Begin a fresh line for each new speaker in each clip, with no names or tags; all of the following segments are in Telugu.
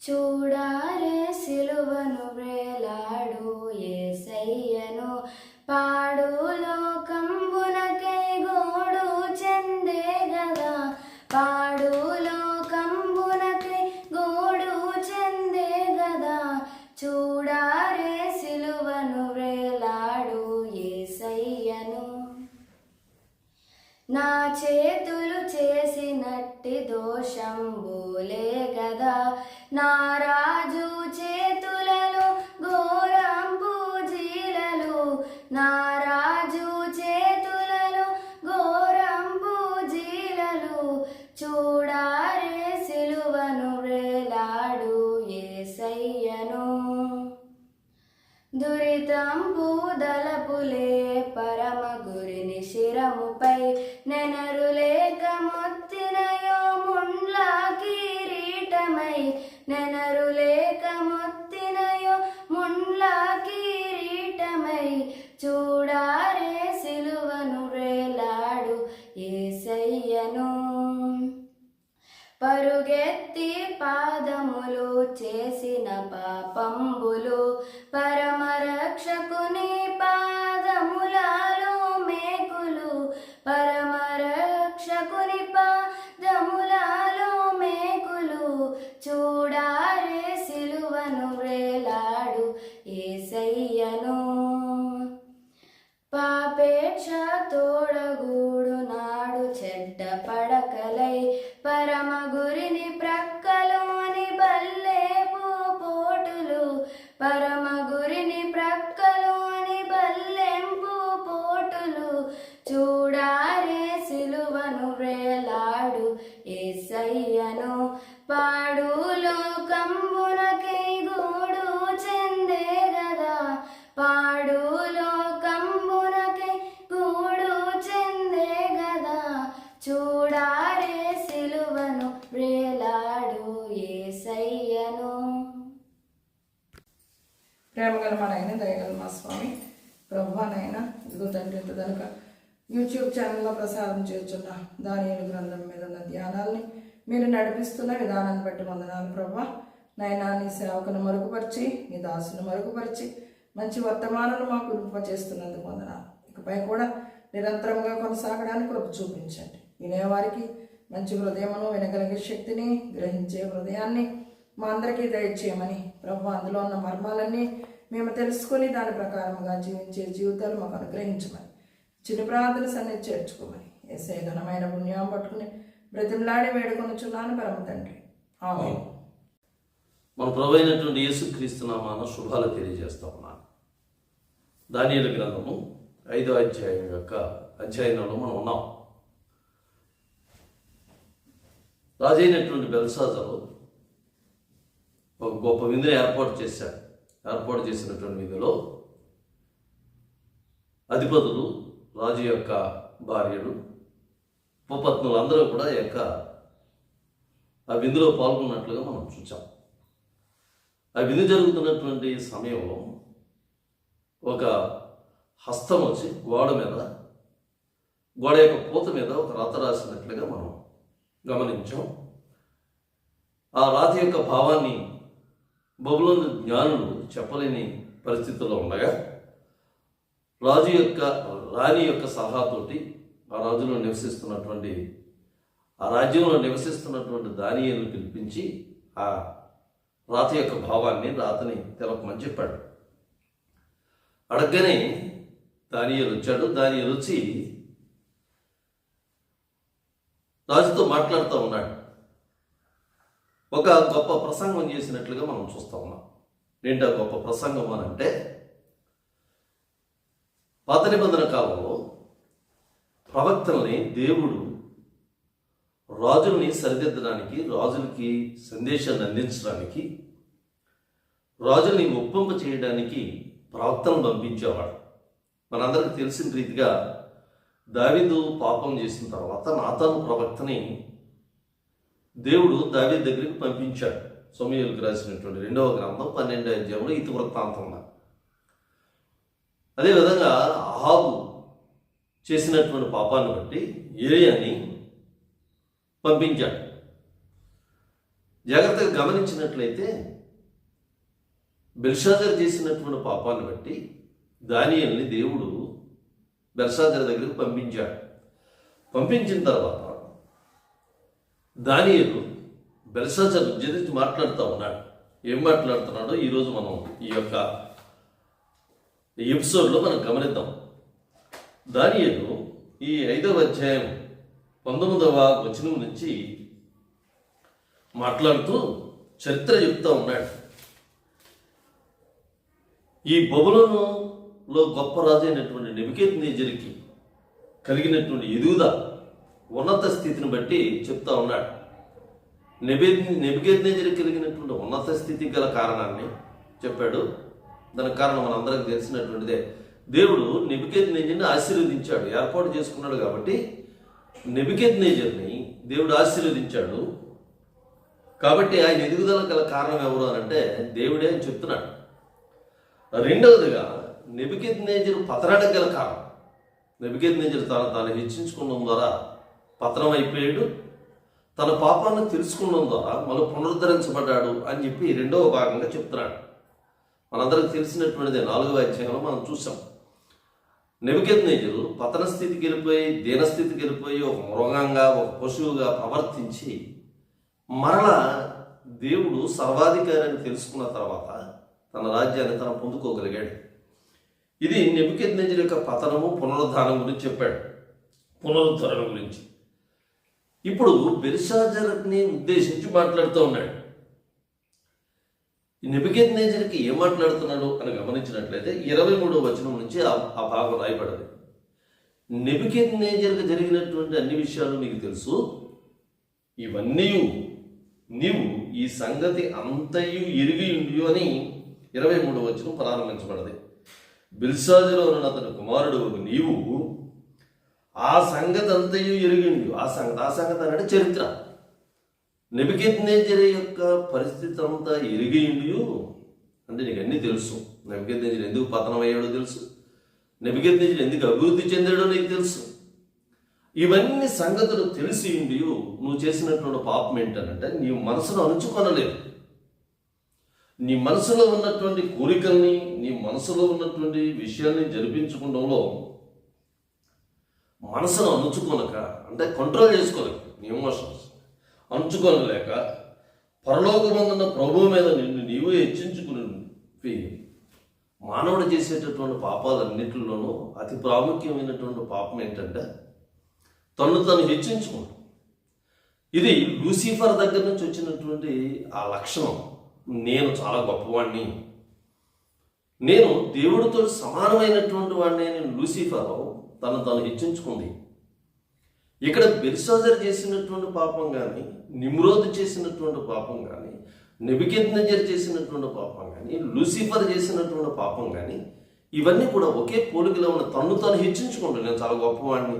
చూడారే సిలువను వేలాడు యేసయ్యను పాడు లోకంబునకై గోడు చెందే గదా పాడు లోకంబునకై గోడు చెందే గదా చూడారే సిలువను వేలాడు యేసయ్యను నా చేతులు చేసినట్టి దోషంబులే గదా నా రాజు చేతులలో ఘోరంబు జీలలు నా రాజు చేతులలో ఘోరంబు జీలలు చూడారే సిలువను వేలాడు యేసయ్యను దురితంబు దలపులే పరమ గురిని శిరముపై నెనరు లేక మొత్తినయో ముండ్ల కిరీటమై నెనరు లేక మొత్తినయో ముండ్ల కిరీటమై చూడారే సిలువను వేలాడు యేసయ్యను పరుగెత్తి పాదములు చేసిన పాపంబులు పరమరక్షకుని పాదములలో మేకులు పరమరక్షకుని పాదములలో మేకులు చూడారే సిలువను వేలాడు యేసయ్యను పాపేక్ష తోడగూడు నాడు చెడ్డ పడకలై పరమ గురిని ప్రక్కలోని బల్లేపు పోటులు పరమ గురిని ప్రక్కలోని బల్లెంపు పోటులు చూడారే సిలువను వేలాడు యేసయ్యను పాడు లోకంబునకై గూడు చెందే గదా పాడు లోకంబునకై గూడు చెందే గదా చూడారే సిలువను వేలాడు యేసయ్యను.
ప్రేమగల మా నాయన దయగల మా స్వామి ప్రభువా నాయన ఇదిగో తండ్రి ఇంత కనుక యూట్యూబ్ ఛానల్లో ప్రసారం చేస్తున్న దానియేలు గ్రంథం మీద ఉన్న ధ్యానాల్ని మీరు నడిపిస్తున్న విధానాన్ని బట్టి వందనాలు ప్రభువా నాయన నీ సేవకును మరుగుపరిచి నీ దాసును మరుగుపరిచి మంచి వర్తమానాలు మాకు రూపచేస్తున్నందుకు వందనాలు. ఇకపై కూడా నిరంతరంగా కొనసాగడానికి కృప చూపించండి. వినేవారికి మంచి హృదయమును వినగలిగే శక్తిని గ్రహించే హృదయాన్ని మా అందరికీ దయచేయమని ప్రభు అందులో ఉన్న మర్మాలన్నీ మేము తెలుసుకొని దాని ప్రకారంగా జీవించే జీవితాలు మాకు అనుగ్రహించమని చిన్న ప్రార్థన సన్నిధి చేర్చుకోమని యేసయ్య ఘనమైన పుణ్యం పట్టుకుని బ్రతిమలాడి వేడుకొనుచున్నాను పరమ తండ్రి ఆమేన్.
మన ప్రభు అయినటువంటి యేసుక్రీస్తు నామాన శుభాలు తెలియజేస్తా ఉన్నాను. దానియేలు గ్రంథము 5వ అధ్యాయం యొక్క అధ్యాయంలో మనం ఉన్నాం. రాజైనటువంటి బెల్షాజరు ఒక గొప్ప విందుని ఏర్పాటు చేశాడు. ఏర్పాటు చేసినటువంటి విందులో అధిపతులు, రాజు యొక్క భార్యలు, ఉపపత్నులు అందరూ కూడా ఆ విందులో పాల్గొన్నట్లుగా మనం చూసాం. ఆ విందు జరుగుతున్నటువంటి సమయంలో ఒక హస్తం వచ్చి గోడ యొక్క పూత మీద ఒక రాత రాసినట్లుగా మనం గమనించాం. ఆ రాత యొక్క భావాన్ని బబులోను జ్ఞానులు చెప్పలేని పరిస్థితుల్లో ఉండగా రాణి యొక్క సలహాతోటి ఆ రాజులో నివసిస్తున్నటువంటి ఆ రాజ్యంలో నివసిస్తున్నటువంటి దానియేలును పిలిపించి ఆ రాత యొక్క భావాన్ని రాతని తెలపమని చెప్పాడు. అడగగానే దానియేలు వచ్చాడు. దానియేలు వచ్చి రాజుతో మాట్లాడుతూ ఉన్నాడు. ఒక గొప్ప ప్రసంగం చేసినట్లుగా మనం చూస్తూ ఉన్నాం. ఏంటి ఆ గొప్ప ప్రసంగం అని అంటే, పాత నిబంధన కాలంలో ప్రవక్తల్ని దేవుడు రాజుల్ని సరిదిద్దడానికి, రాజులకి సందేశాన్ని అందించడానికి, రాజుల్ని ఒప్పింప చేయడానికి ప్రవక్తలను పంపించేవాడు. మనందరికీ తెలిసిన రీతిగా దావీదు పాపం చేసిన తర్వాత నాతాను ప్రవక్తని దేవుడు దావీదు దగ్గరికి పంపించాడు. సమూయేలుకు రాసినటువంటి 2వ గ్రంథం 12వ అధ్యాయంలో ఇతి వృత్తాంతం. అదేవిధంగా అహాబు చేసినటువంటి పాపాన్ని బట్టి ఏలియాని పంపించాడు. జాగ్రత్తగా గమనించినట్లయితే బెల్షాజర్ చేసినటువంటి పాపాన్ని బట్టి దానియేలుని దేవుడు బెల్షాజర్ దగ్గరికి పంపించాడు. పంపించిన తర్వాత దానియేలు బెల్షాజర్ గురించి మాట్లాడుతూ ఉన్నాడు. ఏం మాట్లాడుతున్నాడో ఈరోజు మనం ఈ యొక్క ఎపిసోడ్లో మనం గమనిద్దాం. దానియేలు ఈ 5వ అధ్యాయం 19వ వచనం నుంచి మాట్లాడుతూ చరిత్ర చెప్తా ఉన్నాడు. ఈ బబులోనులో గొప్ప రాజు అయినటువంటి నెబుకద్నెజరుకి కలిగినటువంటి ఎదుగుదల ఉన్నత స్థితిని బట్టి చెప్తా ఉన్నాడు. నెబుకద్నెజరుకి కలిగినటువంటి ఉన్నత స్థితి గల కారణాన్ని చెప్పాడు. దానికి కారణం మనందరికి తెలిసినటువంటిదే. దేవుడు నెబుకద్నెజరుని ఆశీర్వదించాడు, ఏర్పాటు చేసుకున్నాడు. కాబట్టి నెబుకద్నెజరుని దేవుడు ఆశీర్వదించాడు. కాబట్టి ఆయన ఎదుగుదల గల కారణం ఎవరు అని అంటే దేవుడే అని చెప్తున్నాడు. రెండవదిగా నెబుకద్నెజరు పతనానికి గల కారణం. నెబుకద్నెజరు తాను హెచ్చించుకోవడం ద్వారా పతనం అయిపోయాడు. తన పాపాన్ని తెలుసుకోవడం ద్వారా మళ్ళీ పునరుద్ధరించబడ్డాడు అని చెప్పి 2వ భాగంగా చెప్తున్నాడు. మనందరికి తెలిసినటువంటిదే 4వ అధ్యాయంలో మనం చూసాం. నెబుకద్నెజరు పతన స్థితికి వెళ్ళిపోయి దీనస్థితికి వెళ్ళిపోయి ఒక మృగంగా ఒక పశువుగా ప్రవర్తించి మరలా దేవుడు సర్వాధికారి అని తెలుసుకున్న తర్వాత తన రాజ్యాన్ని తను పొందుకోగలిగాడు. ఇది నెబుకద్నెజరు యొక్క పతనము పునరుద్ధానం గురించి చెప్పాడు, పునరుద్ధరణ గురించి. ఇప్పుడు బెల్షాజర్ని ఉద్దేశించి మాట్లాడుతూ ఉన్నాడు. ఈ నెబుకద్నెజరుకి ఏం మాట్లాడుతున్నాడు అని గమనించినట్లయితే 23వ వచనం నుంచి ఆ భాగం రాయబడింది. నెబుకద్నెజరుకి జరిగినటువంటి అన్ని విషయాలు నీకు తెలుసు, ఇవన్నీ నీవు ఈ సంగతి అంతయు ఎరిగి ఉండి అని 23వ వచనం ప్రారంభించబడది. బెల్షాజరు అన్న అతని కుమారుడు నీవు ఆ సంగతి అంతయు ఎరిగిండు. ఆ సంగతి అంటే చరిత్ర. నెబుకద్నెజరు యొక్క పరిస్థితి అంతా ఎరిగిండు అంటే నీకు అన్నీ తెలుసు. నెబుకద్నెజరు ఎందుకు పతనమయ్యాడో తెలుసు, నెబుకద్నెజరు ఎందుకు అభివృద్ధి చెందాడో నీకు తెలుసు. ఇవన్నీ సంగతులు తెలిసి నువ్వు చేసినటువంటి పాపం ఏంటనంటే నీవు మనసును అణుచుకొనలేదు. నీ మనసులో ఉన్నటువంటి కోరికల్ని, నీ మనసులో ఉన్నటువంటి విషయాల్ని జరిపించుకోవడంలో మనసును అణుచుకొనక, అంటే కంట్రోల్ చేసుకోలేక, నీ ఎమోషన్స్ అణుచుకోనలేక పరలోకమందున్న ప్రభువు మీద నిన్ను నీవు హెచ్చించుకుని మానవుడు చేసేటటువంటి పాపాలన్నింటిలోనూ అతి ప్రాముఖ్యమైనటువంటి పాపం ఏంటంటే తను హెచ్చించుకోవడం. ఇది లూసిఫర్ దగ్గర నుంచి వచ్చినటువంటి ఆ లక్షణం. నేను చాలా గొప్పవాడిని, నేను దేవుడితో సమానమైనటువంటి వాడిని అని లూసిఫర్ తను హెచ్చించుకుంది. ఇక్కడ బెల్షాజర్ చేసినటువంటి పాపం కానీ, నిమ్రోద్ చేసినటువంటి పాపం కానీ, నెబుకద్నెజరు చేసినటువంటి పాపం కానీ, లూసిఫర్ చేసినటువంటి పాపం కానీ, ఇవన్నీ కూడా ఒకే పోలికలో ఉన్న తను హెచ్చించుకుంటాను. నేను చాలా గొప్పవాడిని.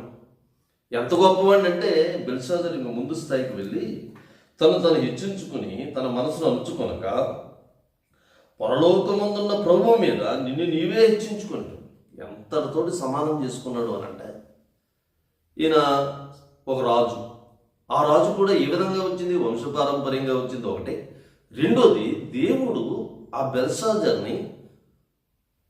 ఎంత గొప్పవాడిని అంటే బెల్షాజర్ ఇంకా ముందు స్థాయికి వెళ్ళి తను హెచ్చించుకుని తన మనసును అణుచుకొనక పరలోకమందున్న ప్రభువు మీద నిన్ను నీవే హెచ్చించుకుంటావు. ఎంతటితోటి సమానం చేసుకున్నాడు అని అంటే ఈయన ఒక రాజు. ఆ రాజు కూడా ఏ విధంగా వచ్చింది, వంశపారంపర్యంగా వచ్చింది ఒకటి. రెండోది, దేవుడు ఆ బెల్షాజర్ని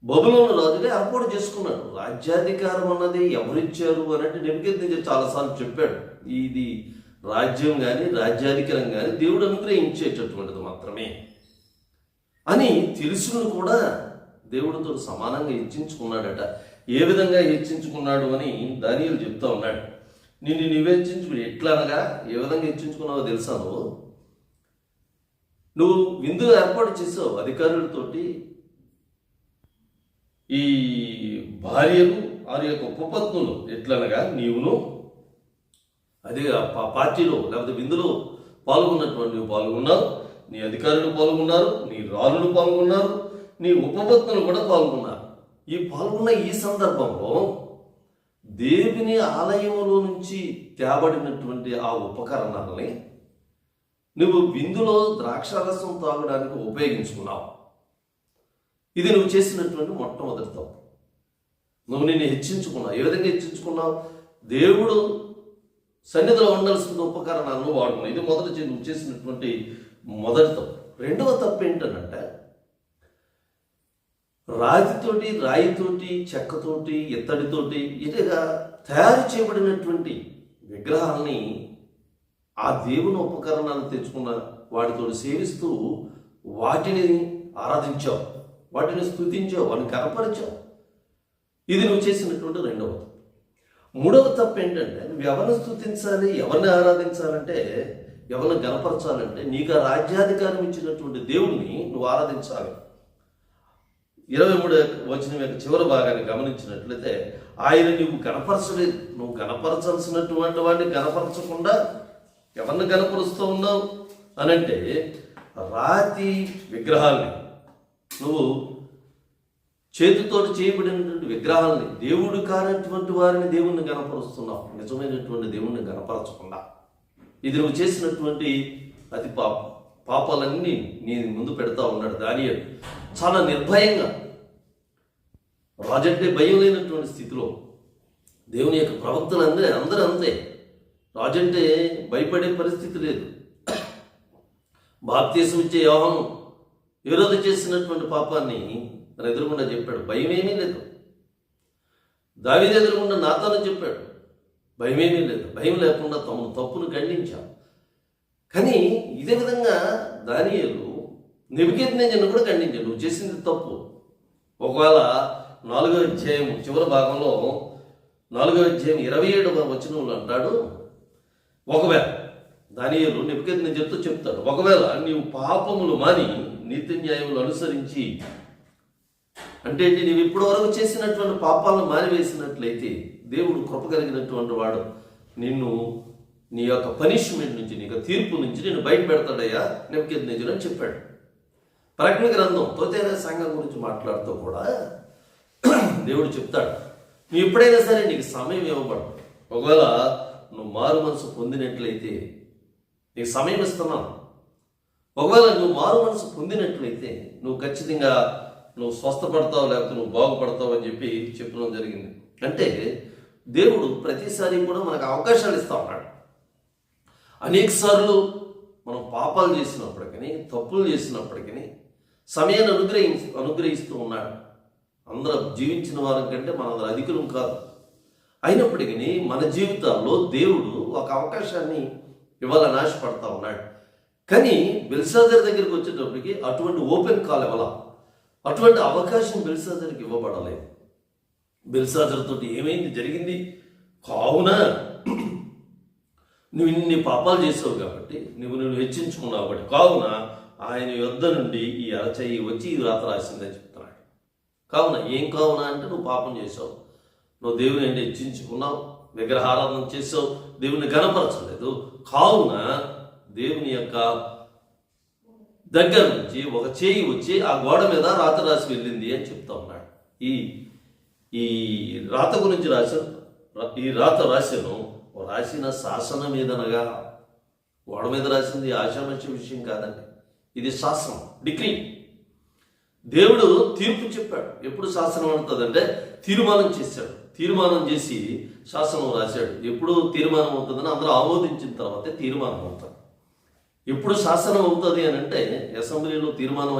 బబులోను రాజుగా ఏర్పాటు చేసుకున్నాడు. రాజ్యాధికారం అన్నది ఎవరిచ్చారు అన్నట్టు నెబుకద్నెజరు చాలాసార్లు చెప్పాడు. ఇది రాజ్యం కానీ రాజ్యాధికారం కానీ దేవుడు అనుగ్రహించేటటువంటిది మాత్రమే అని తెలుసుకుని కూడా దేవుడితో సమానంగా హెచ్చించుకున్నాడట. ఏ విధంగా హెచ్చించుకున్నాడు అని దానియేలు చెప్తా ఉన్నాడు. నిన్ను నువ్వు హెచ్చించుకుని ఎట్లా అనగా ఏ విధంగా హెచ్చించుకున్నావో తెలుసా? నువ్వు విందు ఏర్పాటు చేసావు అధికారులతోటి. ఈ భార్యలు వారి యొక్క ఉపపత్నులు ఎట్లనగా నీవును అదే పార్టీలో లేకపోతే విందులో పాల్గొన్నటువంటి నువ్వు పాల్గొన్నావు, నీ అధికారులు పాల్గొన్నారు, నీ రాజులు పాల్గొన్నారు, నీ ఉపపత్నులు కూడా పాల్గొన్నారు. ఈ పాల్గొన్న ఈ సందర్భంలో దేవుని ఆలయంలో నుంచి తేబడినటువంటి ఆ ఉపకరణాలని నువ్వు విందులో ద్రాక్షారసం తాగడానికి ఉపయోగించుకున్నావు. ఇది నువ్వు చేసినటువంటి మొట్టమొదటి తప్పు. నువ్వు నిన్ను హెచ్చించుకున్నావు. ఏ విధంగా హెచ్చించుకున్నావు? దేవుడు సన్నిధిలో ఉండాల్సిన ఉపకరణాలను వాడుకున్నావు. ఇది మొదటి నువ్వు చేసినటువంటి మొదటి తప్పు. రెండవ తప్పు ఏంటనంటే రాతితోటి, రాయితోటి, చెక్కతోటి, ఇత్తడితోటి ఇటుగా తయారు చేయబడినటువంటి విగ్రహాలని ఆ దేవుని ఉపకరణాలు తెచ్చుకున్న వాటితో సేవిస్తూ వాటిని ఆరాధించావు, వాటిని స్తుతించావు, వాటిని కనపరిచావు. ఇది నువ్వు చేసినటువంటి రెండవ తప్పు. మూడవ తప్పు ఏంటంటే నువ్వు ఎవరిని స్తుతించాలి, ఎవరిని ఆరాధించాలంటే, ఎవరిని గనపరచాలంటే నీకు ఆ రాజ్యాధికారం ఇచ్చినటువంటి దేవుణ్ణి నువ్వు ఆరాధించాలి. 23వ వచనం యొక్క చివరి భాగాన్ని గమనించినట్లయితే ఆయన నువ్వు గనపరచలేదు. నువ్వు గనపరచాల్సినటువంటి వాడిని గనపరచకుండా ఎవరిని గనపరుస్తూ ఉన్నావు అనంటే రాతి విగ్రహాల్ని, నువ్వు చేతితో చేయబడినటువంటి విగ్రహాలని, దేవుడు కానటువంటి వారిని దేవుణ్ణి గనపరుస్తున్నావు, నిజమైనటువంటి దేవుణ్ణి గనపరచకుండా. ఇది నువ్వు చేసినటువంటి అతి పాపాలన్నీ నీ ముందు పెడతా ఉన్నాడు దానియేలు. చాలా నిర్భయంగా, రాజంటే భయం లేనటువంటి స్థితిలో దేవుని యొక్క ప్రవక్తలు అందరూ అంతే. రాజంటే భయపడే పరిస్థితి లేదు. బాప్తీసం ఇచ్చే యోహాను హేరోదు చేసినటువంటి పాపాన్ని తన ఎదురుగుండా చెప్పాడు, భయమేమీ లేదు. దావీదు ఎదురుగుండా నాతాను చెప్పాడు, భయమేమీ లేదు. భయం లేకుండా తప్పును ఖండించాం. కానీ ఇదే విధంగా దానియేలు నెబుకద్నెజరును కూడా ఖండించాడు, నువ్వు చేసింది తప్పు. ఒకవేళ 4వ అధ్యాయం చివరి భాగంలో 4వ అధ్యాయం 27వ వచనంలో అంటాడు, ఒకవేళ దానియేలు నెబుకద్నెజరుతో చెప్తాడు, ఒకవేళ నీవు పాపములు మాని నీతి న్యాయములు అనుసరించి, అంటే నీవు ఇప్పటి వరకు చేసినటువంటి పాపాలను మానివేసినట్లయితే దేవుడు కృప కలిగినటువంటి వాడు నిన్ను నీ యొక్క పనిష్మెంట్ నుంచి, నీ యొక్క తీర్పు నుంచి నేను బయట పెడతాడయ్యా నెబుకద్నెజరు అని చెప్పాడు. ప్రకటన గ్రంథం తోతేరా సంఘం గురించి మాట్లాడుతూ కూడా దేవుడు చెప్తాడు, నువ్వు ఎప్పుడైనా సరే నీకు సమయం ఇవ్వబడు, ఒకవేళ నువ్వు మారు మనసు పొందినట్లయితే నీకు సమయం ఇస్తున్నాను, ఒకవేళ నువ్వు మారు మనసు పొందినట్లయితే నువ్వు ఖచ్చితంగా నువ్వు స్వస్థపడతావు, లేకపోతే నువ్వు బాగుపడతావు అని చెప్పి చెప్పడం జరిగింది. అంటే దేవుడు ప్రతిసారి కూడా మనకు అవకాశాలు ఇస్తా ఉన్నాడు. అనేక సార్లు మనం పాపాలు చేసినప్పటికీ, తప్పులు చేసినప్పటికీ సమయాన్ని అనుగ్రహిస్తూ ఉన్నాడు. అందరూ జీవించిన వారి కంటే మనందరూ అధికులం కాదు. అయినప్పటికీ మన జీవితాల్లో దేవుడు ఒక అవకాశాన్ని ఇవ్వాలని ఆశపడతా ఉన్నాడు. కానీ బెల్షాజర్ దగ్గరికి వచ్చేటప్పటికి అటువంటి ఓపెన్ కాల్ ఇవ్వాల, అటువంటి అవకాశం బెల్షాజర్కి ఇవ్వబడలేదు. బెల్షాజర్ తోటి ఏమైంది జరిగింది, కావున నువ్వు ఇన్ని పాపాలు చేసావు కాబట్టి నువ్వు హెచ్చించుకున్నావు కాబట్టి, కావున ఆయన యొద్ద నుండి ఈ అరచేయి వచ్చి ఈ రాత రాసిందని చెప్తున్నాడు. కావున ఏం కావున అంటే నువ్వు పాపం చేసావు, నువ్వు దేవుని అంటే హెచ్చించుకున్నావు, విగ్రహారాధన చేసావు, దేవుని గణపరచలేదు. కావున దేవుని యొక్క దగ్గర నుంచి ఒక చేయి వచ్చి ఆ గోడ మీద రాత రాసి వెళ్ళింది అని చెప్తా ఉన్నాడు. ఈ రాత గురించి రాసిన శాసనం మీదనగా గోడ మీద రాసింది ఆశామర్చే విషయం కాదండి. ఇది శాసనం, డిగ్రీ. దేవుడు తీర్పు చెప్పాడు. ఎప్పుడు శాసనం అంటుందంటే తీర్మానం చేశాడు, తీర్మానం చేసి శాసనం రాశాడు. ఎప్పుడు తీర్మానం అవుతుందని అందరూ ఆమోదించిన తర్వాతే తీర్మానం అవుతుంది. ఎప్పుడు శాసనం అవుతుంది అని అంటే అసెంబ్లీలో తీర్మానం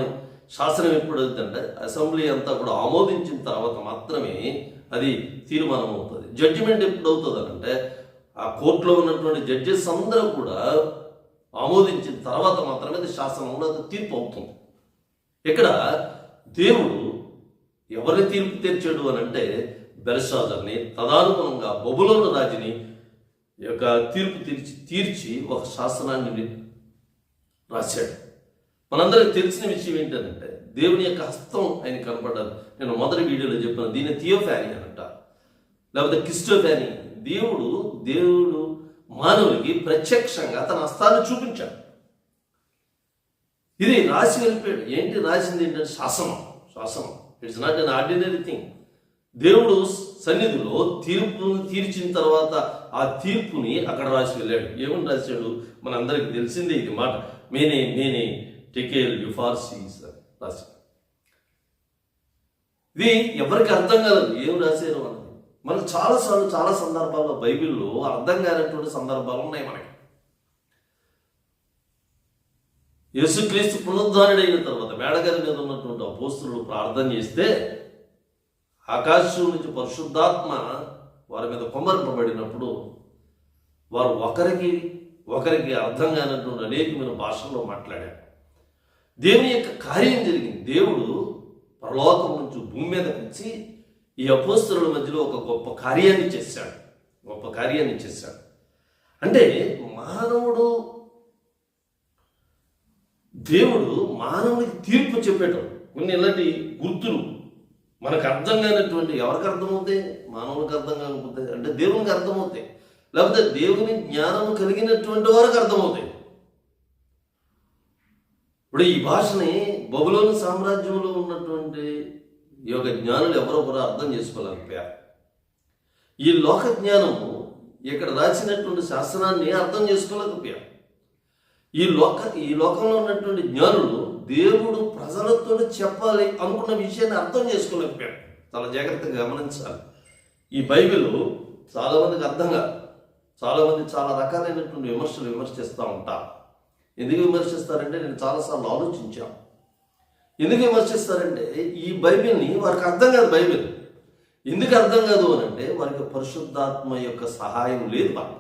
శాసనం ఎప్పుడు అవుతుందంటే అసెంబ్లీ అంతా కూడా ఆమోదించిన తర్వాత మాత్రమే అది తీర్మానం అవుతుంది. జడ్జిమెంట్ ఎప్పుడు అవుతుంది అంటే ఆ కోర్టులో ఉన్నటువంటి జడ్జెస్ అందరూ కూడా ఆమోదించిన తర్వాత మాత్రమే అది శాసనంలో అది తీర్పు అవుతుంది. ఇక్కడ దేవుడు ఎవరిని తీర్పు తీర్చాడు అని అంటే బెల్షాజర్ని, తదానుగుణంగా బబులోను రాజుని యొక్క తీర్పు తీర్చి ఒక శాసనాన్ని రాశాడు. మనందరికి తెలిసిన విషయం ఏంటంటే దేవుని యొక్క హస్తం ఆయన కనపడ్డారు. నేను మొదటి వీడియోలో చెప్పాను, దీన్ని థియోఫానీ అని అంటారు, లేకపోతే క్రిస్టోఫానీ. దేవుడు మానవుడికి ప్రత్యక్షంగా తన హస్తాన్ని చూపించాడు. ఇది రాసి వెళ్ళిపోయాడు. ఏంటి రాసింది ఏంటంటే శాసనం. It's not an ordinary thing. దేవుడు సన్నిధిలో తీర్పుని తీర్చిన తర్వాత ఆ తీర్పుని అక్కడ రాసి వెళ్ళాడు. ఏమని రాశాడు మనందరికి తెలిసిందే ఇది మాట, మేనే టెకేల్ యుఫార్సీస్ రాసి. ఇది ఎవరికి అర్థం కాలేదు ఏం రాశారు అని. మనకు చాలాసార్లు చాలా సందర్భాల్లో బైబిల్లో అర్థం కానటువంటి సందర్భాలు ఉన్నాయి మనకి. యేసుక్రీస్తు పునరుద్ధానుడైన తర్వాత మేడగారి మీద ఉన్నటువంటి అపోస్తలుడు ప్రార్థన చేస్తే ఆకాశం నుంచి పరిశుద్ధాత్మ వారి మీద కుమ్మరింపబడినప్పుడు వారు ఒకరికి అర్థం కానటువంటి అనేకమైన భాషల్లో మాట్లాడారు. దేవుని యొక్క కార్యం జరిగింది. దేవుడు పరలోకం నుంచి భూమి మీదకి వచ్చి ఈ అపోస్తలుల మధ్యలో ఒక గొప్ప కార్యాన్ని చేశాడు. అంటే దేవుడు మానవునికి తీర్పు చెప్పేటప్పుడు కొన్ని ఇలాంటి గుర్తులు మనకు అర్థం కానటువంటి ఎవరికి అర్థమవుతాయి? మానవునికి అర్థం కాకపోతే అంటే దేవునికి అర్థమవుతాయి, లేకపోతే దేవుని జ్ఞానం కలిగినటువంటి వారికి అర్థమవుతాయి. ఇప్పుడు ఈ భాషని బబులోను సామ్రాజ్యంలో ఉన్నటువంటి ఈ యొక్క జ్ఞానులు ఎవరో కూడా అర్థం చేసుకోలేకపోయారు. ఈ లోక జ్ఞానము ఇక్కడ రాసినటువంటి శాస్త్రాన్ని అర్థం చేసుకోలేకపోయారు. ఈ లోకంలో ఉన్నటువంటి జ్ఞానులు దేవుడు ప్రజలతో చెప్పాలి అనుకున్న విషయాన్ని అర్థం చేసుకోలేకపోయారు. చాలా జాగ్రత్తగా గమనించాలి. ఈ బైబిల్ చాలామందికి అర్థం కాదు. చాలామంది చాలా రకాలైనటువంటి విమర్శిస్తూ ఉంటారు. ఎందుకు విమర్శిస్తారంటే నేను చాలాసార్లు ఆలోచించాను. ఎందుకు విమర్శిస్తారంటే ఈ బైబిల్ని వారికి అర్థం కాదు. బైబిల్ ఎందుకు అర్థం కాదు అని అంటే వారికి పరిశుద్ధాత్మ యొక్క సహాయం లేదు. వాళ్ళు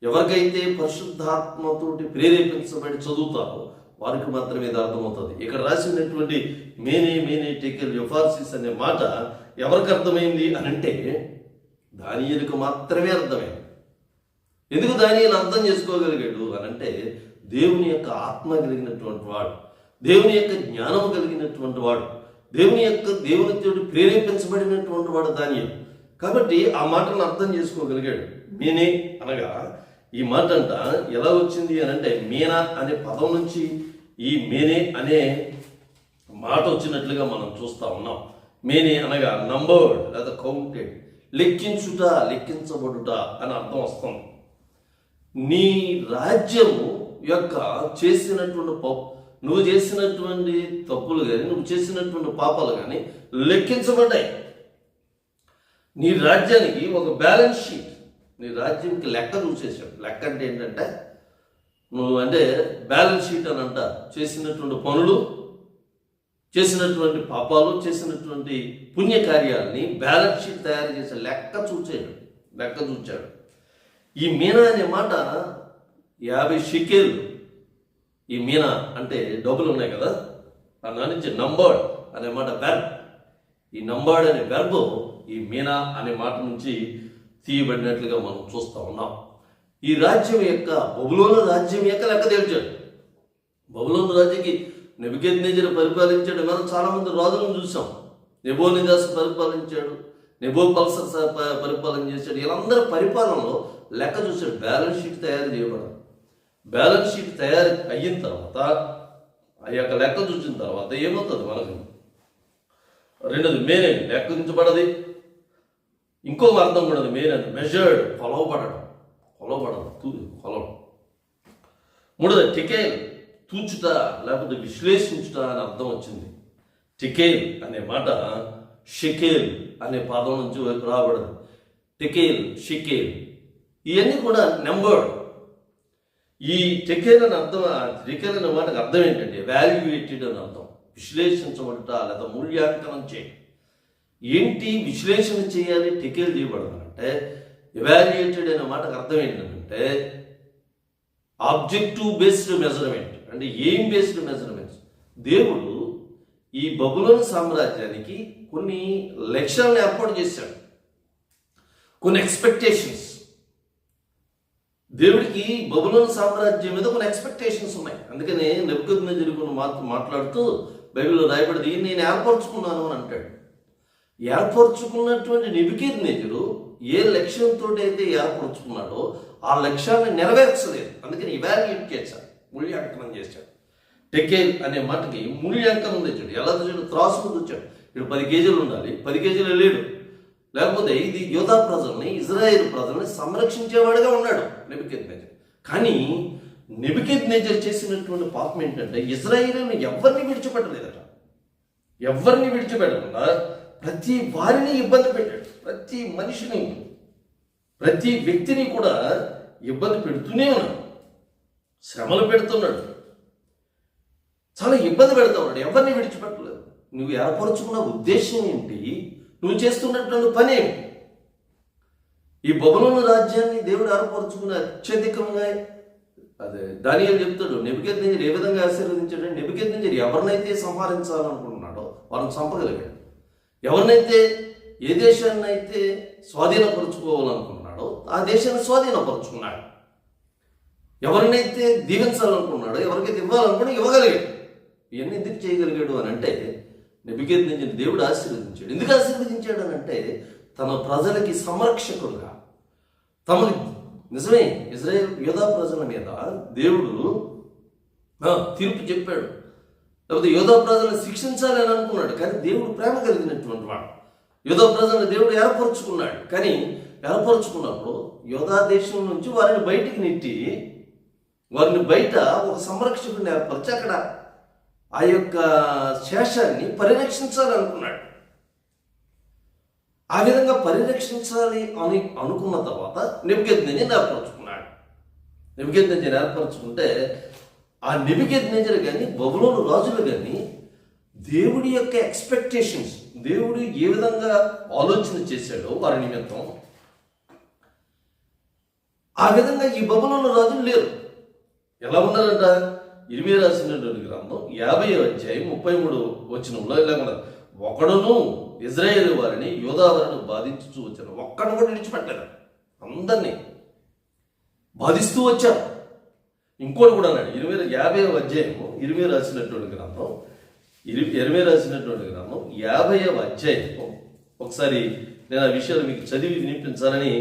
ఎవరికైతే పరిశుద్ధాత్మతోటి ప్రేరేపించబడి చదువుతారో వారికి మాత్రమే ఇది అర్థమవుతుంది. ఇక్కడ రాసినటువంటి మేనే టెకెల్ యూఫార్సిస్ అనే మాట ఎవరికి అర్థమైంది అని అంటే దానియేలుకు మాత్రమే అర్థమైంది. ఎందుకు దానియేలు అర్థం చేసుకోగలిగాడు అని అంటే దేవుని యొక్క ఆత్మ కలిగినటువంటి వాడు, దేవుని యొక్క జ్ఞానం కలిగినటువంటి వాడు, దేవునితో ప్రేరేపించబడినటువంటి వాడు దానియేలు. కాబట్టి ఆ మాటను అర్థం చేసుకోగలిగాడు. మేనే అనగా ఈ మాట అంట ఎలా వచ్చింది అని అంటే మీనా అనే పదం నుంచి ఈ మేనే అనే మాట వచ్చినట్లుగా మనం చూస్తూ ఉన్నాం. మేనే అనగా నంబర్డ్ లేదా కౌంటెడ్, లెక్కించుట, లెక్కించబడుట అని అర్థం వస్తుంది. నీ రాజ్యము యొక్క నువ్వు చేసినటువంటి తప్పులు కానీ నువ్వు చేసినటువంటి పాపాలు కానీ లెక్కించబడ్డాయి. నీ రాజ్యానికి ఒక బ్యాలెన్స్ షీట్, నీ రాజ్యంకి లెక్క చూసేసాడు. లెక్క అంటే ఏంటంటే నువ్వు అంటే బ్యాలెన్స్ షీట్ అని అంట. చేసినటువంటి పనులు, చేసినటువంటి పాపాలు, చేసినటువంటి పుణ్యకార్యాలని బ్యాలెన్స్ షీట్ తయారు చేసే లెక్క చూచాడు. ఈ మీనా అనే మాట 50 షెకెల్. ఈ మీనా అంటే డబ్బులు ఉన్నాయి కదా, దాని నుంచి నంబర్డ్ అనే మాట వెర్బ్. ఈ నంబర్డ్ అనే వెర్బ్ ఈ మీనా అనే మాట నుంచి తీయబడినట్లుగా మనం చూస్తూ ఉన్నాం. ఈ రాజ్యం యొక్క బబులోను రాజ్యం యొక్క లెక్క తేల్చాడు. బబులోను రాజ్యానికి నెబుకద్నెజరు పరిపాలించాడు. మనం చాలామంది రాజులను చూసాం. నెబోనిదాసు పరిపాలించాడు, నెబోపల్సర్ పరిపాలన చేశాడు. వీళ్ళందరి పరిపాలనలో లెక్క చూశాడు. బ్యాలెన్స్ షీట్ తయారు చేయబడదు. బ్యాలెన్స్ షీట్ తయారు అయిన తర్వాత ఆ యొక్క లెక్క చూసిన తర్వాత ఏమవుతుంది మనకు? రెండోది మేనే లెక్కించబడది. ఇంకో అర్థం కూడా మేనే మెజర్డ్, కొలవబడడం. మూడోది టెకేల్, తూచుట లేకపోతే విశ్లేషించుట అని అర్థం వచ్చింది. టెకేల్ అనే మాట షెకేల్ అనే పదం నుంచి రాబడదు. టెకేల్, షెకేల్ ఇవన్నీ కూడా నెంబర్డ్. ఈ టెకేల్ అని అర్థం, టెకేల్ అనే మాటకు అర్థం ఏంటంటే వాల్యుయేటెడ్ అని అర్థం. విశ్లేషించబడట లేదా మూల్యాంకనం చేయడం. ఏంటి విశ్లేషణ చేయాలి? టెకేల్ చేయబడదు అంటే ఎవాల్యుయేటెడ్ అనే మాటకు అర్థం ఏంటంటే ఆబ్జెక్టివ్ బేస్డ్ మెజర్మెంట్, అంటే ఎయిమ్ బేస్డ్ మెజర్మెంట్స్. దేవుడు ఈ బబులోను సామ్రాజ్యానికి కొన్ని లక్ష్యాలను ఏర్పాటు చేశాడు, కొన్ని ఎక్స్పెక్టేషన్స్. దేవుడికి బబులోను సామ్రాజ్యం మీద కొన్ని ఎక్స్పెక్టేషన్స్ ఉన్నాయి. అందుకనే నెబుకద్నెజరు మాట్లాడుతూ బైబిల్లో రాయబడింది, నేను ఏర్పరచుకున్నాను అని అంటాడు. ఏర్పరచుకున్నటువంటి నెబుకద్నెజరు ఏ లక్ష్యంతో అయితే ఏర్పరచుకున్నాడో ఆ లక్ష్యాన్ని నెరవేర్చలేదు. అందుకని ఇవాల్యుయేట్ చేశాడు, మూల్యాంకనం చేశాడు. టెకేల్ అనే మాటకి మూల్యాంకనం తెచ్చాడు. ఎలా తెచ్చాడు? త్రాసుకు తెచ్చాడు. ఇప్పుడు 10 కేజీలు ఉండాలి, 10 కేజీలు లేడు. లేకపోతే ఇది యూదా ప్రజల్ని, ఇజ్రాయేల్ ప్రజల్ని సంరక్షించేవాడుగా ఉన్నాడు నెబుకద్నెజరు. కానీ నెబుకద్నెజరు చేసినటువంటి పాపం ఏంటంటే ఇజ్రాయేలుని ఎవరిని విడిచిపెట్టలేదట. ఎవరిని విడిచిపెట్టకుండా ప్రతి వారిని ఇబ్బంది పెట్టాడు. ప్రతి మనిషిని, ప్రతి వ్యక్తిని కూడా ఇబ్బంది పెడుతూనే ఉన్నాడు, శ్రమలు పెడుతున్నాడు. చాలా ఇబ్బంది పెడతా ఉన్నాడు, ఎవరిని విడిచిపెట్టలేదు. నువ్వు ఏర్పరచుకున్న ఉద్దేశం ఏంటి? నువ్వు చేస్తున్నటువంటి పని ఏంటి? ఈ బబులోను రాజ్యాన్ని దేవుడు ఏర్పరచుకున్న అత్యధికంగా, అదే దానియేలు చెప్తాడు, నెబుకద్నెజరు ఏ విధంగా ఆశీర్వదించాడు? నెబుకద్నెజరు ఎవరినైతే సంహరించాలనుకుంటున్నాడో వారిని చంపగలిగాడు. ఎవరినైతే, ఏ దేశాన్ని అయితే స్వాధీనపరుచుకోవాలనుకున్నాడో ఆ దేశాన్ని స్వాధీనపరుచుకున్నాడు. ఎవరినైతే దీవించాలనుకున్నాడో, ఎవరికైతే ఇవ్వాలనుకున్నా ఇవ్వగలిగాడు. ఇవన్నీ ఎందుకు చేయగలిగాడు అని అంటే, నెబుకద్నెజరు దేవుడు ఆశీర్వదించాడు. ఎందుకు ఆశీర్వదించాడు అని అంటే, తన ప్రజలకి సంరక్షకుడుగా, తమని నిజమే ఇజ్రాయేల్ యోధా ప్రజల మీద దేవుడు తీర్పు చెప్పాడు, లేకపోతే యోధా ప్రజలను శిక్షించాలి అని అనుకున్నాడు. కానీ దేవుడు ప్రేమ కలిగినటువంటి వాడు. యోధా ప్రజలను దేవుడు ఏర్పరచుకున్నాడు. కానీ ఏర్పరచుకున్నప్పుడు యోధా దేశం నుంచి వారిని బయటికి నెట్టి, వారిని బయట ఒక సంరక్షకుడిని ఏర్పరిచి అక్కడ ఆ యొక్క శేషాన్ని పరిరక్షించాలనుకున్నాడు. ఆ విధంగా పరిరక్షించాలి అని అనుకున్న తర్వాత నెబుకద్నెజరు ఏర్పరచుకున్నాడు. నెబుకద్నెజరు ఏర్పరచుకుంటే ఆ నెబుకద్నెజరు కానీ బబులోను రాజులు కానీ దేవుడి యొక్క ఎక్స్పెక్టేషన్స్, దేవుడు ఏ విధంగా ఆలోచన చేశాడో వారి నిమిత్తం, ఆ విధంగా ఈ బబులోను రాజులు లేరు. ఎలా ఉన్నారంట? ఇర్మీయా రాసినటువంటి గ్రంథం 50వ అధ్యాయం 33వ వచనంలో ఇలా ఉన్నారు, ఒకడును ఇజ్రాయేల్ వారిని యోధా వారిని బాధించుతూ వచ్చారు. ఒక్కడిని కూడా విడిచిపెట్టలేదు, అందరినీ బాధిస్తూ వచ్చారు. ఇంకోటి కూడా అన్నాడు, 50వ అధ్యాయము ఇర్మీయా రాసినటువంటి గ్రంథం 50వ అధ్యాయము, ఒకసారి నేను ఆ విషయాలు మీకు చదివి వినిపించాలని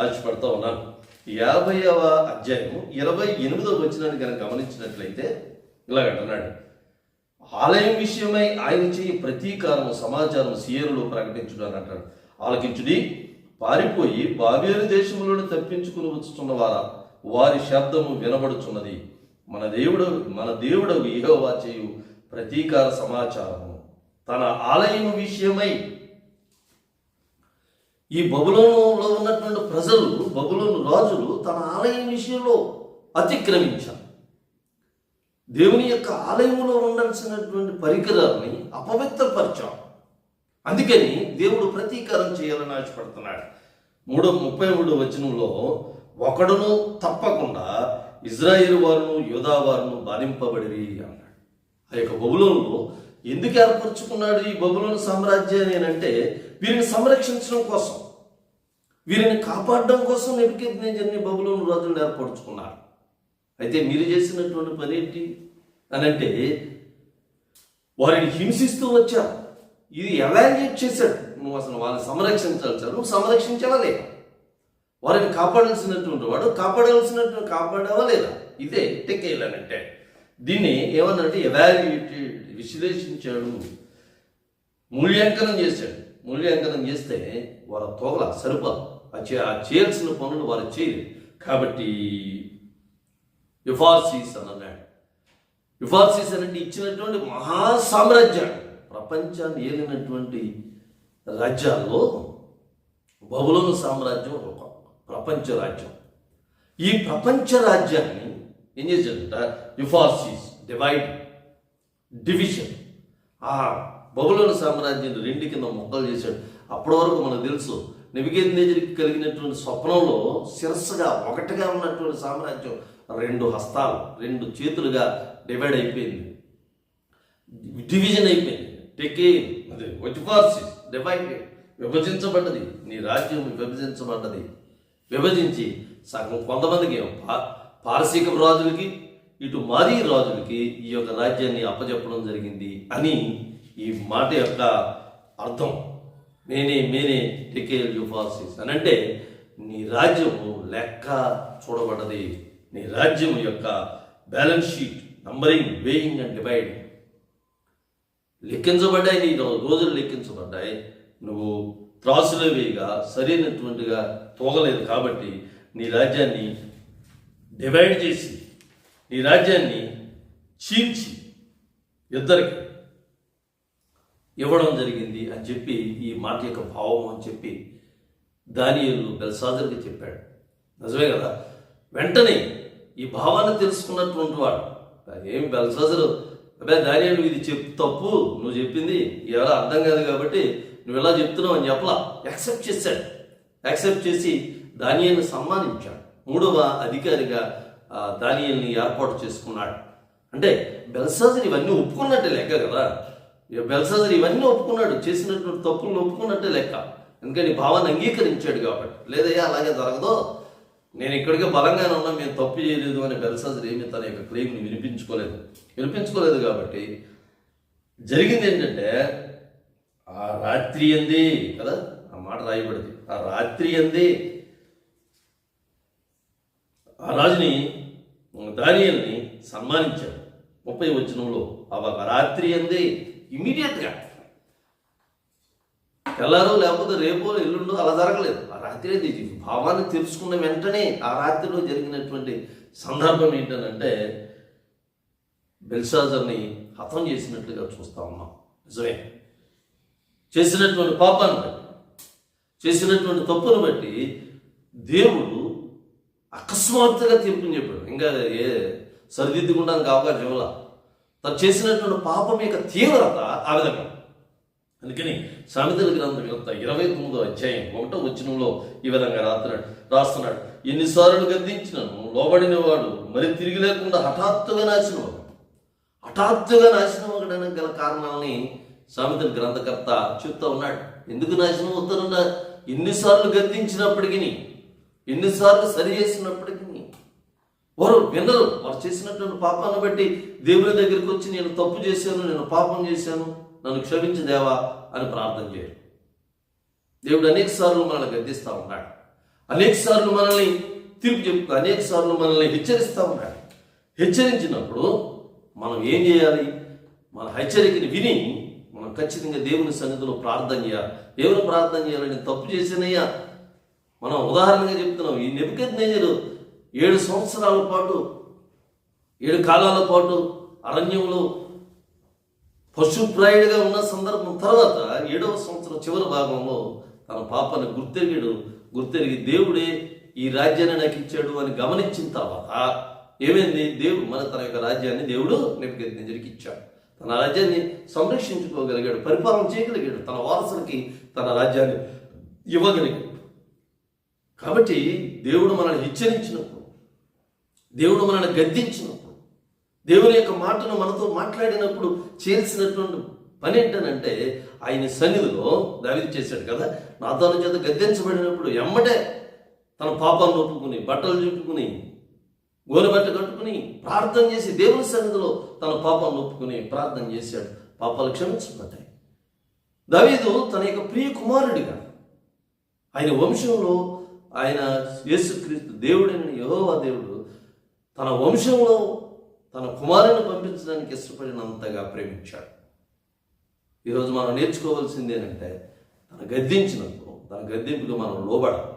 ఆశపడతా ఉన్నాను. 50వ అధ్యాయము 28వ వచనాన్ని కనుక గమనించినట్లయితే ఇలాగంటున్నాడు, ఆలయం విషయమై ఆయన చేయి ప్రతీకారము సమాచారం సియేరులో ప్రకటించుడు అని అంటాడు. ఆలకించుడి, పారిపోయి బాబేలు దేశములను తప్పించుకుని వచ్చుతున్న వారి శబ్దము వినబడుచున్నది. మన దేవుడు యెహోవా చేయు ప్రతీకార సమాచారము తన ఆలయం విషయమై. ఈ బబులోనులో ఉన్నటువంటి ప్రజలు, బబులోను రాజులు తన ఆలయం విషయంలో అతిక్రమించారు. దేవుని యొక్క ఆలయంలో ఉండాల్సినటువంటి పరికరాలని అపవిత్రపరిచాం. అందుకని దేవుడు ప్రతీకారం చేయాలని ఆశపడుతున్నాడు. 33వ వచనంలో, ఒకడును తప్పకుండా ఇజ్రాయేలు వారును యోధా వారును బాధింపబడిరి అన్నాడు. ఆ యొక్క బబులోనులో ఎందుకు ఏర్పరచుకున్నాడు ఈ బబులోను సామ్రాజ్యాన్ని అంటే, వీరిని సంరక్షించడం కోసం, వీరిని కాపాడడం కోసం నెబుకద్నెజరుని బబులోను రాజులను ఏర్పరచుకున్నారు. అయితే మీరు చేసినటువంటి పని ఏంటి అని అంటే, వారిని హింసిస్తూ వచ్చారు. ఇది ఎవాల్యుయేట్ చేశాడు. నువ్వు అసలు వాళ్ళని సంరక్షించాల్సి, నువ్వు సంరక్షించావా లేదా? వారిని కాపాడాల్సినటువంటి వాడు కాపాడావా లేదా? ఇదే టెక్కేయాలనంటే. దీన్ని ఏమన్నంటే ఎవాల్యుయేటెడ్, విశ్లేషించాడు, మూల్యాంకనం చేశాడు. మూల్యాంకనం చేస్తే వాళ్ళ తోగల సరిపోదు, ఆ చేయాల్సిన పనులు వారు చేయలేదు. కాబట్టి యుఫార్సీస్ అని అన్నాడు. యుఫార్సీస్ అంటే ఇచ్చినటువంటి మహాసామ్రాజ్యాన్ని, ప్రపంచాన్ని ఏలినటువంటి రాజ్యాల్లో బబులోను సామ్రాజ్యం ఒక ప్రపంచ రాజ్యం. ఈ ప్రపంచ రాజ్యాన్ని ఏం చేశాడంట? యుఫార్సీస్, డివిజన్. ఆ బబులోను సామ్రాజ్యాన్ని 2 కింద ముక్కలు చేశాడు. అప్పటి వరకు మనకు తెలుసు, నెబుకద్నెజరుకి కలిగినటువంటి స్వప్నంలో శిరస్సుగా ఒకటిగా ఉన్నటువంటి సామ్రాజ్యం 2 హస్తాలు, 2 చేతులుగా డివైడ్ అయిపోయింది, డివిజన్ అయిపోయింది. టెకేన్, అదే యుఫార్సీస్, డివైడెడ్, విభజించబడ్డది. నీ రాజ్యం విభజించబడ్డది. విభజించి సగం కొంతమందికి పారసీక రాజులకి, ఇటు మాదీ రాజులకి ఈ యొక్క రాజ్యాన్ని అప్పచెప్పడం జరిగింది అని ఈ మాట యొక్క అర్థం. మేనే టెకేల్ యుఫార్సీస్ అని అంటే, నీ రాజ్యము లెక్క చూడబడ్డది. నీ రాజ్యం యొక్క balance sheet, numbering, weighing and dividing లెక్కించబడ్డాయి. నీ రోజులు లెక్కించబడ్డాయి. నువ్వు త్రాసులో వేయగా సరైనటువంటిగా తోగలేదు. కాబట్టి నీ రాజ్యాన్ని డివైడ్ చేసి, నీ రాజ్యాన్ని చీల్చి ఇద్దరికి ఇవ్వడం జరిగింది అని చెప్పి, ఈ మాట యొక్క భావం అని చెప్పి దానియేలు బెల్షాజర్కి చెప్పాడు. నిజమే కదా? వెంటనే ఈ భావాన్ని తెలుసుకున్నటువంటి వాడు, ఏమి బెల్షాజరు అబ్బాయి దానియేలు ఇది తప్పు, నువ్వు చెప్పింది ఎలా అర్థం కాదు కాబట్టి నువ్వు ఎలా చెప్తున్నావు అని చెప్పలా. యాక్సెప్ట్ చేశాడు. యాక్సెప్ట్ చేసి దానియేలుని సన్మానించాడు. 3వ అధికారిగా దానియేలుని ఏర్పాటు చేసుకున్నాడు. అంటే బెల్షాజర్ ఇవన్నీ ఒప్పుకున్నట్టే లెక్క కదా. బెల్షాజర్ ఇవన్నీ ఒప్పుకున్నాడు, చేసినటువంటి తప్పులను ఒప్పుకున్నట్టే లెక్క. ఎందుకంటే భావాన్ని అంగీకరించాడు కాబట్టి. లేదయ్యా అలాగే జరగదో, నేను ఇక్కడికే బలంగానే ఉన్నా, మేము తప్పు చేయలేదు అని బెల్షాజర్ ఏమి తన యొక్క క్లెయిమ్ని వినిపించుకోలేదు కాబట్టి జరిగింది ఏంటంటే, ఆ రాత్రి అంది కదా, ఆ మాట రాయబడింది, ఆ రాత్రి అంది ఆ రాజుని దానియేలుని సన్మానించాడు. 30వ వచనంలో ఆ రాత్రి అంది ఇమీడియట్గా, తెల్లారో లేకపోతే రేపో ఎల్లుండో అలా జరగలేదు. ఆ రాత్రి భావాన్ని తెలుసుకున్న వెంటనే ఆ రాత్రిలో జరిగినటువంటి సందర్భం ఏంటంటే బెల్షాజర్ని హతం చేసినట్లుగా చూస్తా ఉన్నాం. నిజమే, చేసినటువంటి పాపాన్ని బట్టి, చేసినటువంటి తప్పును బట్టి దేవుడు అకస్మాత్తుగా తీర్పుని చెప్పాడు. ఇంకా సరిదిద్దుకుంటానికి అవకాశం ఇవ్వాల. తను చేసినటువంటి పాపం యొక్క తీవ్రత ఆ విధంగా. అందుకని సామెతల గ్రంథం యొక్క 29వ అధ్యాయం 1వ వచనంలో ఈ విధంగా రాస్తున్నాడు, ఎన్నిసార్లు గద్దించినను లోబడిన వాడు మరి తిరిగి లేకుండా హఠాత్తుగా నాశనమగడానికి గల కారణాలని సామెతల గ్రంథకర్త చెప్తా ఉన్నాడు. ఎందుకు నాశనం అవుతారన్నా, ఎన్నిసార్లు గద్దించినప్పటికీ, ఎన్నిసార్లు సరి చేసినప్పటికీ వారు వినరు. వారు చేసినటువంటి పాపాన్ని బట్టి దేవుని దగ్గరికి వచ్చి నేను తప్పు చేశాను, నేను పాపం చేశాను, నన్ను క్షమించు దేవా అని ప్రార్థన చేయరు. దేవుడు అనేక సార్లు మనల్ని గద్దిస్తూ ఉన్నాడు, అనేక సార్లు మనల్ని తీర్పు చెప్తూ, అనేక సార్లు మనల్ని హెచ్చరిస్తూ ఉన్నాడు. హెచ్చరించినప్పుడు మనం ఏం చేయాలి? మన హెచ్చరికని విని మనం ఖచ్చితంగా దేవుని సన్నిధిలో ప్రార్థన చేయాలి. దేవుని ప్రార్థన చేయాలి. నేను తప్పు చేశానయ్యా. మనం ఉదాహరణగా చెప్తున్నాం, ఈ నెబుకద్నెజరు 7 సంవత్సరాల పాటు, 7 కాలాల పాటు అరణ్యంలో పశుప్రాయుడిగా ఉన్న సందర్భం తర్వాత 7వ సంవత్సరం చివరి భాగంలో తన పాపాన్ని గుర్తెరిగి దేవుడే ఈ రాజ్యాన్ని నాకు ఇచ్చాడు అని గమనించిన తర్వాత ఏమైంది? దేవుడు తన యొక్క రాజ్యాన్ని దేవుడు నెబుకద్నెజరుకి ఇచ్చాడు. తన రాజ్యాన్ని సంరక్షించుకోగలిగాడు, పరిపాలన చేయగలిగాడు, తన వారసులకి తన రాజ్యాన్ని ఇవ్వగలిగాడు. కాబట్టి దేవుడు మనల్ని హెచ్చరించినప్పుడు, దేవుడు మనల్ని గద్దించినప్పుడు, దేవుని యొక్క మాటను మనతో మాట్లాడినప్పుడు చేయాల్సినటువంటి పని ఏంటనంటే, ఆయన సన్నిధిలో దావీదు చేశాడు కదా, నాతాను చేత గద్దించబడినప్పుడు ఎమ్మటే తన పాపాలను ఒప్పుకుని, బట్టలు చుట్టుకుని, గోనెబట్ట కట్టుకుని ప్రార్థన చేసి దేవుని సన్నిధిలో తన పాపాలను ఒప్పుకుని ప్రార్థన చేశాడు. పాపాలు క్షమించబడ్డాయి. దావీదు తన యొక్క ప్రియ కుమారుడిగా, ఆయన వంశంలో ఆయన యేసుక్రీస్తు దేవుడైన యెహోవా దేవుడు తన వంశంలో తన కుమారుని పంపించడానికి ఇష్టపడినంతగా ప్రేమించాడు. ఈరోజు మనం నేర్చుకోవాల్సింది ఏంటంటే, తన గద్దించినప్పుడు తన గద్దింపుకు మనం లోబడాలి.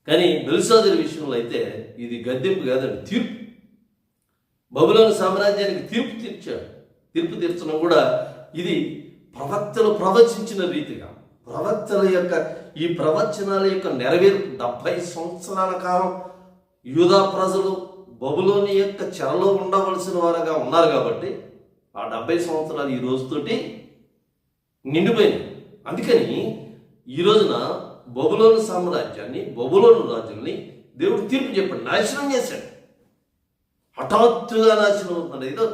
కానీ బెల్షాజరు విషయంలో అయితే ఇది గద్దింపు కాదండి, తీర్పు. బబులోను సామ్రాజ్యానికి తీర్పు తీర్చాడు. తీర్పు తీర్చడం కూడా ఇది ప్రవక్తలు ప్రవచించిన రీతిగా, ప్రవక్తల యొక్క ఈ ప్రవచనాల యొక్క నెరవేర్పు. 70 సంవత్సరాల కాలం యూదా ప్రజలు బబులోని యొక్క చెరలో ఉండవలసిన వారుగా ఉన్నారు కాబట్టి ఆ 70 సంవత్సరాలు ఈ రోజుతోటి నిండిపోయింది. అందుకని ఈ రోజున బబులోను సామ్రాజ్యాన్ని, బబులోను రాజుల్ని దేవుడు తీర్పు చెప్పాడు, నాశనం చేశాడు. హఠాత్తుగా నాశనం అవుతుంది. ఏదో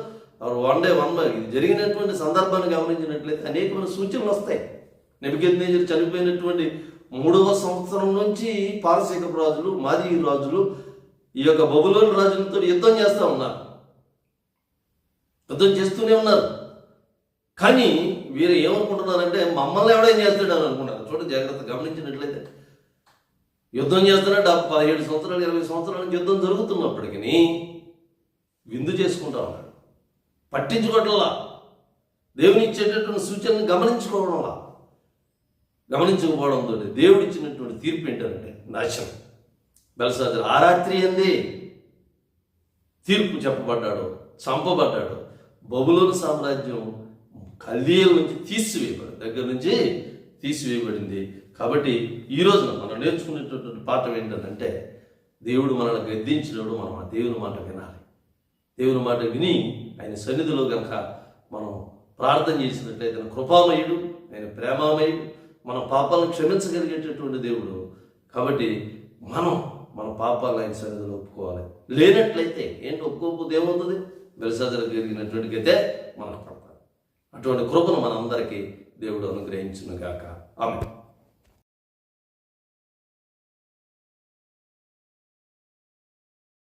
ఇది జరిగినటువంటి సందర్భాన్ని గమనించినట్లయితే అనేకమైన సూచనలు వస్తాయి. నెబుకద్నెజరు చనిపోయినటువంటి 3వ సంవత్సరం నుంచి పారసీకపు రాజులు, మాదీ రాజులు ఈ యొక్క బబులోను రాజులతో యుద్ధం చేస్తూనే ఉన్నారు. కానీ వీరు ఏమనుకుంటున్నారంటే, మమ్మల్ని ఎవడేం చేస్తాడు అని అనుకుంటున్నారు. చూడండి, జాగ్రత్త గమనించినట్లయితే యుద్ధం చేస్తున్నా 17 సంవత్సరాలు 20 సంవత్సరాల నుంచి యుద్ధం జరుగుతున్నప్పటికీ విందు చేసుకుంటా ఉన్నాడు. పట్టించుకోవట్లా, దేవుని ఇచ్చేటటువంటి సూచనలు గమనించకపోవడంతో దేవుడు ఇచ్చినటువంటి తీర్పు ఏంటంటే నాశనం. బెల్షాజరు ఆ రాత్రి అందే తీర్పు చెప్పబడ్డాడు, చంపబడ్డాడు. బబులోను సామ్రాజ్యం కల్దీయుల నుంచి తీసివేయబడింది. కాబట్టి ఈ రోజున మనం నేర్చుకునేటటువంటి పాఠం ఏంటంటే, దేవుడు మనల్ని గద్దించినప్పుడు మనం ఆ దేవుని మాట వినాలి. దేవుని మాట విని ఆయన సన్నిధిలో కనుక మనం ప్రార్థన చేసినట్లయితే ఆయన కృపామయుడు, ఆయన ప్రేమామయుడు, మన పాపాలను క్షమించగలిగేటటువంటి దేవుడు. కాబట్టి మనం మన పాపాలను ఆయన సన్నిధిలో ఒప్పుకోవాలి. లేనట్లయితే ఏంటి ఒప్పుకోకపోతే ఏమవుతుంది? బెల్షాజరు జరిగినటువంటి గతే మనకు పడతారు. అటువంటి కృపను మనందరికీ దేవుడు అనుగ్రహించును గాక. ఆమేన్.